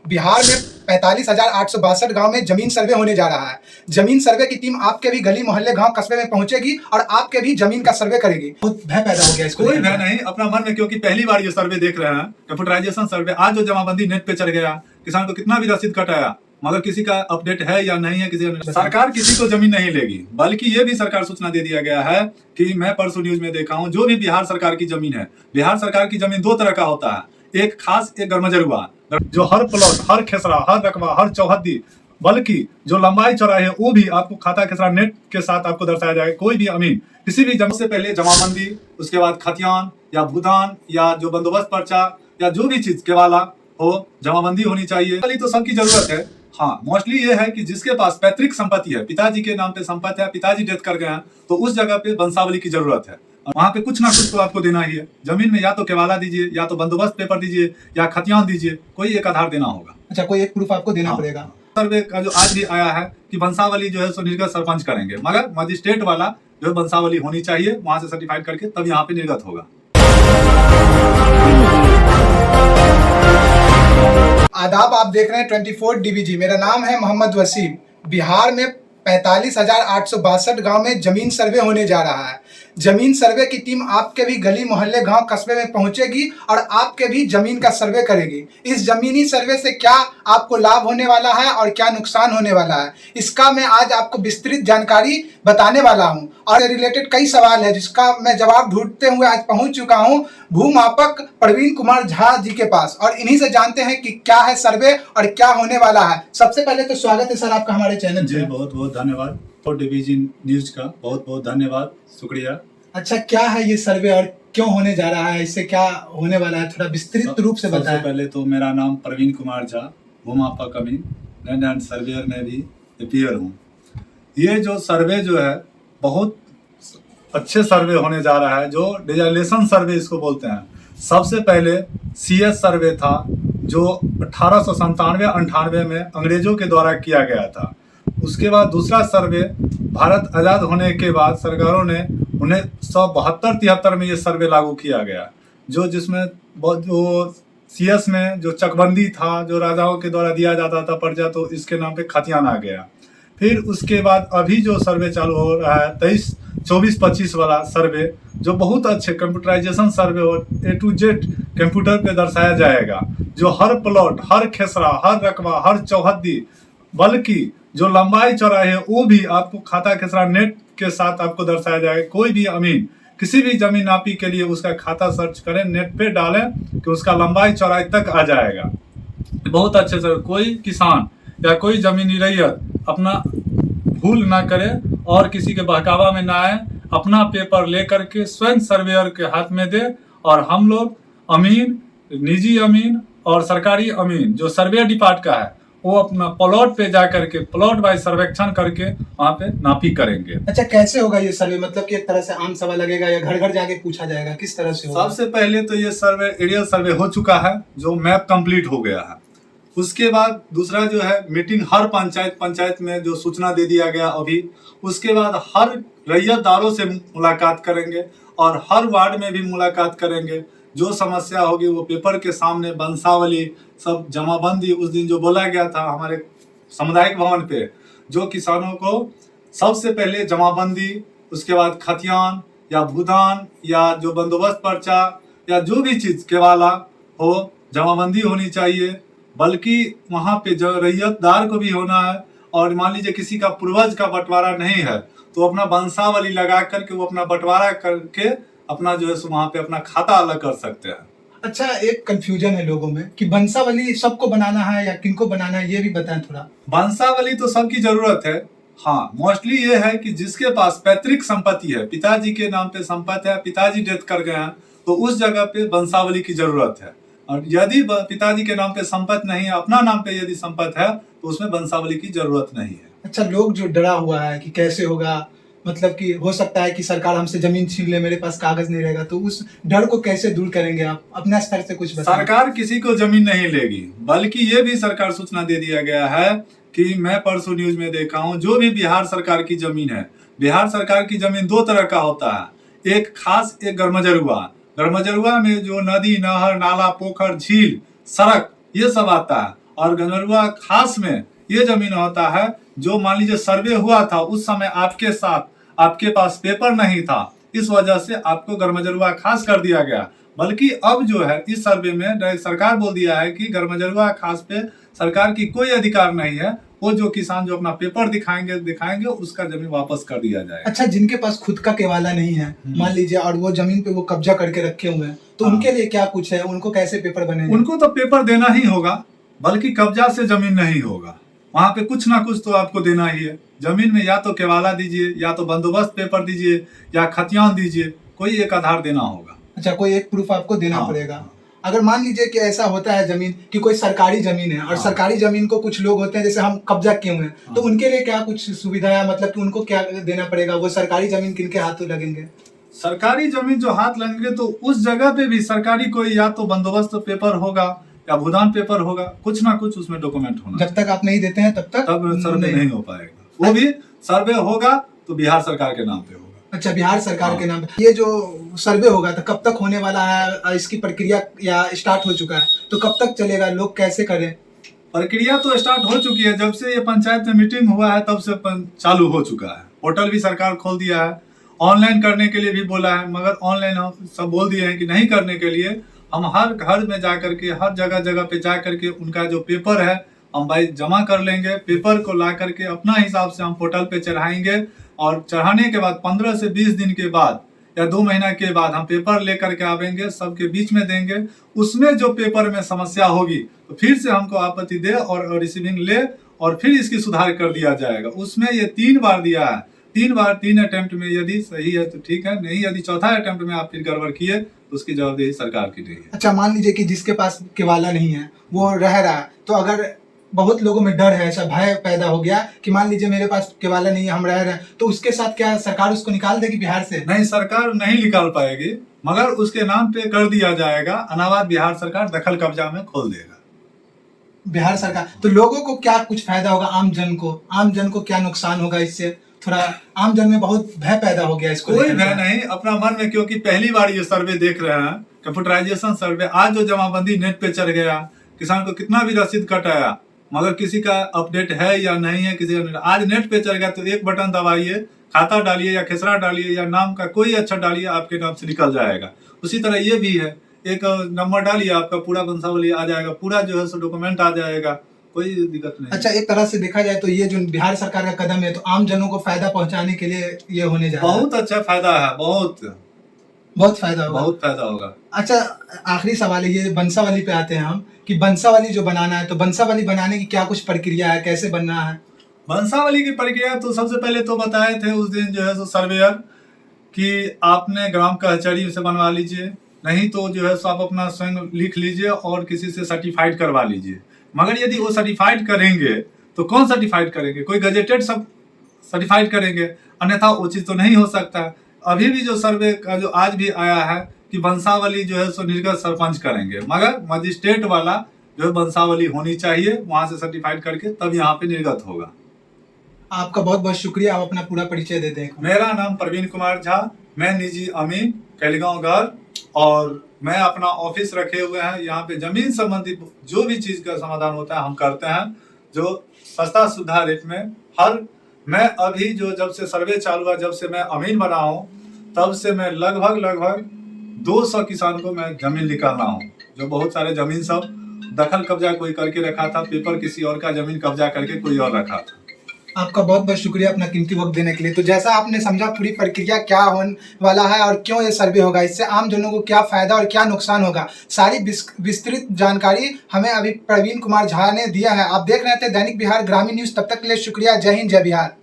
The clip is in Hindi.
बिहार में 45,862 गांव में जमीन सर्वे होने जा रहा है। जमीन सर्वे की टीम आपके भी गली मोहल्ले गांव कस्बे में पहुंचेगी और आपके भी जमीन का सर्वे करेगी। बहुत भय पैदा हो गया इसको। कोई भय नहीं, अपना मन में, क्योंकि पहली बार ये सर्वे देख रहे हैं, कंप्यूटराइजेशन सर्वे। आज जो जमाबंदी नेट पे चढ़ गया, किसान को कितना भी रसीद कटाया, मगर किसी का अपडेट है या नहीं है, किसी का। सरकार किसी को जमीन नहीं लेगी, बल्कि ये भी सरकार सूचना दे दिया गया है कि मैं परसों न्यूज में देखा हूँ, जो भी बिहार सरकार की जमीन है, बिहार सरकार की जमीन दो तरह का होता है, एक खास, एक गरमजरुआ, जो हर प्लॉट, हर खेसरा, हर रकबा, हर चौहद्दी, बल्कि जो लंबाई चौड़ाई है वो भी आपको खाता खेसरा नेट के साथ आपको दर्शाया जाएगा। कोई भी अमीन किसी भी जमीन से पहले जमाबंदी, उसके बाद खतियान या भूदान या जो बंदोबस्त पर्चा या जो भी चीज केवाला हो, जमाबंदी होनी चाहिए। तो सबकी जरूरत है। हाँ, मोस्टली ये है कि जिसके पास पैतृक संपत्ति है, पिताजी के नाम पे संपत्ति है, पिताजी डेथ कर गए हैं, तो उस जगह पे वंशावली की जरूरत है। वहाँ पे कुछ ना कुछ तो आपको देना ही है। जमीन में या तो केवाला दीजिए, या तो बंदोबस्त पेपर दीजिए, या खतियान दीजिए, कोई एक आधार देना होगा। अच्छा, कोई एक प्रूफ आपको देना पड़ेगा। सर्वे का जो आज भी आया है कि वंशावली जो है सो निर्गत सरपंच करेंगे, मगर मजिस्ट्रेट वाला जो है वंशावली होनी चाहिए, वहां से सर्टिफाइड करके तब यहाँ पे निर्गत होगा। आदाब, आप देख रहे हैं 24 DBG। मेरा नाम है मोहम्मद वसीम। बिहार में 45,862 गांव में जमीन सर्वे होने जा रहा है। जमीन सर्वे की टीम आपके भी गली मोहल्ले गांव कस्बे में पहुंचेगी और आपके भी जमीन का सर्वे करेगी। इस जमीनी सर्वे से क्या आपको लाभ होने वाला है और क्या नुकसान होने वाला है, इसका मैं आज आपको विस्तृत जानकारी बताने वाला हूं। और रिलेटेड कई सवाल है जिसका मैं जवाब ढूंढते हुए आज पहुंच चुका हूं भूमापक प्रवीण कुमार झा जी के पास, और इन्हीं से जानते हैं कि क्या है सर्वे और क्या होने वाला है। सबसे पहले तो स्वागत है सर आपका हमारे चैनल जी, बहुत बहुत धन्यवाद। और DBG न्यूज का बहुत बहुत धन्यवाद, शुक्रिया। अच्छा, क्या है ये सर्वे और क्यों होने जा रहा है, इससे क्या होने वाला है, थोड़ा विस्तृत रूप से बताएं। सबसे पहले तो मेरा नाम प्रवीण कुमार झा, भूमापक अमीन, लैंड एंड सर्वेयर में भी अपीयर हूँ। ये जो सर्वे जो है बहुत अच्छे सर्वे होने जा रहा है, जो डिजिटलाइजेशन सर्वे इसको बोलते हैं। सबसे पहले CS सर्वे था, जो 1897-98 में अंग्रेजों के द्वारा किया गया था। उसके बाद दूसरा सर्वे भारत आज़ाद होने के बाद सरकारों ने 1972-73 में ये सर्वे लागू किया गया, जो जिसमें जो CS में जो चकबंदी था, जो राजाओं के द्वारा दिया जाता था पर्चा, तो इसके नाम पे खतियान आ गया। फिर उसके बाद अभी जो सर्वे चालू हो रहा है 23-24-25 वाला सर्वे, जो बहुत अच्छे कंप्यूटराइजेशन सर्वे और A to Z कंप्यूटर पे दर्शाया जाएगा, जो हर प्लॉट, हर खेसरा, हर रकबा, हर चौहद्दी, बल्कि जो लंबाई चौड़ाई है वो भी आपको खाता खेसरा नेट के साथ आपको दर्शाया जाएगा। कोई भी अमीन किसी भी जमीन नापी के लिए उसका खाता सर्च करें, नेट पे डालें कि उसका लंबाई चौड़ाई तक आ जाएगा। बहुत अच्छे से कोई किसान या कोई जमीनी रैयत अपना भूल ना करे और किसी के बहकावा में ना आए, अपना पेपर लेकर के स्वयं सर्वेयर के हाथ में दे, और हम लोग अमीन, निजी अमीन और सरकारी अमीन जो सर्वे डिपार्ट का है, वो अपना प्लॉट पे जा करके प्लॉट वाइज सर्वेक्षण करके वहाँ पे नापी करेंगे। अच्छा, कैसे होगा ये सर्वे, मतलब कि एक तरह से आम सभा लगेगा या घर घर जाके पूछा जाएगा, किस तरह से होगा? सबसे पहले तो ये सर्वे एरियल सर्वे हो चुका है, जो मैप कंप्लीट हो गया है। उसके बाद दूसरा जो है मीटिंग हर पंचायत में जो सूचना दे दिया गया अभी। उसके बाद हर रैयतदारों से मुलाकात करेंगे और हर वार्ड में भी मुलाकात करेंगे। जो समस्या होगी वो पेपर के सामने, वंशावली सब जमाबंदी उस दिन जो बोला गया था हमारे सामुदायिक भवन पे, जो किसानों को सबसे पहले जमाबंदी, उसके बाद खतियान या भूदान या जो बंदोबस्त पर्चा या जो भी चीज केवाला हो, जमाबंदी होनी चाहिए, बल्कि वहाँ पे जो रैयतदार को भी होना है। और मान लीजिए किसी का पूर्वज का बंटवारा नहीं है, तो अपना वंशावली लगा करके वो अपना बंटवारा करके अपना जो है वहाँ पे अपना खाता अलग कर सकते हैं। अच्छा, एक कंफ्यूजन है लोगों में कि वंशावली सबको बनाना है या किनको बनाना है, ये भी बताएं थोड़ा। वंशावली तो सबकी जरूरत है। हाँ, मोस्टली ये है कि जिसके पास पैतृक संपत्ति है, पिताजी के नाम पे संपत्ति है, पिताजी डेथ कर गए हैं, तो उस जगह पे वंशावली की जरूरत है। और यदि पिताजी के नाम पे संपत्ति नहीं है, अपना नाम पे यदि संपत्ति है, तो उसमें वंशावली की जरूरत नहीं है। अच्छा, लोग जो डरा हुआ है कि कैसे होगा, मतलब कि हो सकता है कि सरकार हमसे जमीन छीन ले, मेरे पास कागज नहीं रहेगा, तो उस डर को कैसे दूर करेंगे आप? अपने स्तर से कुछ बताएं। सरकार किसी को जमीन नहीं लेगी, बल्कि ये भी सरकार सूचना दे दिया गया है कि मैं परसों न्यूज में देखा हूँ, जो भी बिहार सरकार की जमीन है, बिहार सरकार की जमीन दो तरह का होता है, एक खास, एक गरमजरुआ। गरमजरुआ में जो नदी, नहर, नाला, पोखर, झील, सड़क ये सब आता है, और गंजरुआ खास में ये जमीन होता है जो मान लीजिए सर्वे हुआ था उस समय आपके साथ आपके पास पेपर नहीं था, इस वजह से आपको गरमजरुआ खास कर दिया गया। बल्कि अब जो है इस सर्वे में सरकार बोल दिया है कि गरमजरुआ खास पे सरकार की कोई अधिकार नहीं है, वो जो किसान जो अपना पेपर दिखाएंगे उसका जमीन वापस कर दिया जाएगा। अच्छा, जिनके पास खुद का केवाला नहीं है मान लीजिए और वो जमीन पे वो कब्जा करके रखे हुए हैं, तो उनके लिए क्या कुछ है, उनको कैसे पेपर बनेंगे? उनको तो पेपर देना ही होगा, बल्कि कब्जा से जमीन नहीं होगा, वहां पे कुछ ना कुछ तो आपको देना ही है। जमीन में या तो केवाला दीजिए, या तो बंदोबस्त पेपर दीजिए, या खतियान दीजिए, कोई एक आधार देना होगा। अच्छा, कोई एक प्रूफ आपको देना हाँ, पड़ेगा। हाँ। अगर मान लीजिए कि ऐसा होता है जमीन कि कोई सरकारी जमीन है और हाँ। सरकारी जमीन को कुछ लोग होते हैं जैसे हम कब्जा किए हुए हैं, तो हाँ। उनके लिए क्या कुछ सुविधा है, मतलब कि उनको क्या देना पड़ेगा? वो सरकारी जमीन किनके हाथों लगेंगे? सरकारी जमीन जो हाथ लगेंगे तो उस जगह पे भी सरकारी कोई या तो बंदोबस्त पेपर होगा या भूदान पेपर होगा, कुछ ना कुछ उसमें डॉक्यूमेंट होना। जब तक आप नहीं देते हैं तब तक सर्वे नहीं हो पाएगा। वो भी सर्वे होगा तो बिहार सरकार के नाम पे होगा। अच्छा, बिहार सरकार हाँ। के नाम पे। ये जो सर्वे होगा तो कब तक होने वाला है? इसकी प्रक्रिया या स्टार्ट हो चुका है तो कब तक चलेगा? लोग कैसे करें? प्रक्रिया तो स्टार्ट हो चुकी है, जब से ये पंचायत में मीटिंग हुआ है तब से चालू हो चुका है। पोर्टल भी सरकार खोल दिया है, ऑनलाइन करने के लिए भी बोला है, मगर ऑनलाइन हम सब बोल दिए हैं कि नहीं करने के लिए हम हर घर में जा करके हर जगह जगह पे जा करके उनका जो पेपर है हम भाई जमा कर लेंगे। पेपर को ला करके अपना हिसाब से हम पोर्टल पे चढ़ाएंगे और चढ़ाने के बाद 15 से 20 दिन के बाद या 2 महीना के बाद हम पेपर लेकर के आवेंगे, सबके बीच में देंगे। उसमें जो पेपर में समस्या होगी तो फिर से हमको आपत्ति दे और रिसीविंग ले और फिर इसकी सुधार कर दिया जाएगा। उसमें ये 3 बार दिया है, 3 अटेम्प्ट में यदि सही है तो ठीक है, नहीं यदि चौथा अटेम्प्ट में आप फिर गड़बड़ किए तो उसकी जवाबदेही सरकार की नहीं है। अच्छा, मान लीजिए कि जिसके पास केवाला नहीं है वो रह रहा है, तो अगर बहुत लोगों में डर है, ऐसा भय पैदा हो गया कि मान लीजिए मेरे पास केवाला नहीं है, हम रह रहे हैं, तो उसके साथ क्या सरकार उसको निकाल देगी बिहार से? नहीं, सरकार नहीं निकाल पाएगी, मगर उसके नाम पे कर दिया जाएगा, अनावाद बिहार सरकार दखल कब्जा में खोल देगा। बिहार सरकार तो लोगों को क्या कुछ फायदा होगा? आम जन को क्या नुकसान होगा इससे? थोड़ा आम जन में बहुत भय पैदा हो गया इसको कोई लेकर। भय नहीं अपना मन में, क्योंकि पहली बार ये सर्वे देख रहे हैं, कंप्यूटराइजेशन सर्वे। आज जो जमाबंदी नेट पे चढ़ गया, किसान को कितना भी रसीद कटाया, मगर किसी का अपडेट है या नहीं है, किसी का आज नेट पे चढ़ गया तो एक बटन दबाइए, खाता डालिए या खेसरा डालिए या नाम का कोई अक्षर डालिए, आपके नाम से निकल जाएगा। उसी तरह ये भी है, एक नंबर डालिए आपका पूरा वंशावली आ जाएगा, पूरा जो है सो डॉक्यूमेंट आ जाएगा, कोई दिक्कत नहीं। अच्छा, एक तरह से देखा जाए तो ये जो बिहार सरकार का कदम है तो आम जनों को फायदा पहुंचाने के लिए ये होने जा रहा है। बहुत अच्छा फायदा है, बहुत फायदा होगा। बहुत फायदा होगा। अच्छा, आखिरी सवाल है, ये बंसावली पे आते हैं हम कि बंसावली जो बनाना है तो बंसावली बनाने की क्या कुछ प्रक्रिया है, कैसे बनना है? वंशावली की प्रक्रिया तो सबसे पहले तो बताए थे उस दिन जो है सो सर्वेयर कि आपने ग्राम कचहरी से बनवा लीजिए, नहीं तो जो है सो आप अपना स्वयं लिख लीजिए और किसी से सर्टिफाइड करवा लीजिए। मगर यदि वो सर्टिफाइड करेंगे तो कौन सर्टिफाइड करेंगे? कोई गजेटेड सब सर्टिफाइड करेंगे, अन्यथा वो चीज़ तो नहीं हो सकता। अभी भी जो सर्वे का जो आज भी आया है कि वंशावली जो है सो निर्गत सरपंच करेंगे, मगर मजिस्ट्रेट वाला जो है वंशावली होनी चाहिए, वहां से सर्टिफाइड करके तब यहाँ पे निर्गत होगा। आपका बहुत बहुत शुक्रिया, आप अपना पूरा परिचय दे दें। मेरा नाम प्रवीण कुमार झा, मैं निजी अमीन कैलगांव घर, और मैं अपना ऑफिस रखे हुए हैं। यहाँ पे जमीन संबंधी जो भी चीज का समाधान होता है हम करते हैं, जो सस्ता सुविधा रेट में। मैं अभी जो जब से सर्वे चालू हुआ, जब से मैं अमीन बना हूँ, तब से मैं लगभग 200 किसान को मैं जमीन निकाला हूँ। जो बहुत सारे जमीन सब दखल कब्जा कोई करके रखा था, पेपर किसी और का जमीन कब्जा करके कोई और रखा था। आपका बहुत बहुत शुक्रिया अपना कीमती वक्त देने के लिए। तो जैसा आपने समझा पूरी प्रक्रिया क्या होने वाला है और क्यों ये सर्वे होगा, इससे आम जनों को क्या फायदा और क्या नुकसान होगा, सारी विस्तृत जानकारी हमें अभी प्रवीण कुमार झा ने दिया है। आप देख रहे थे दैनिक बिहार ग्रामीण न्यूज। तब तक के लिए शुक्रिया। जय हिंद, जय बिहार।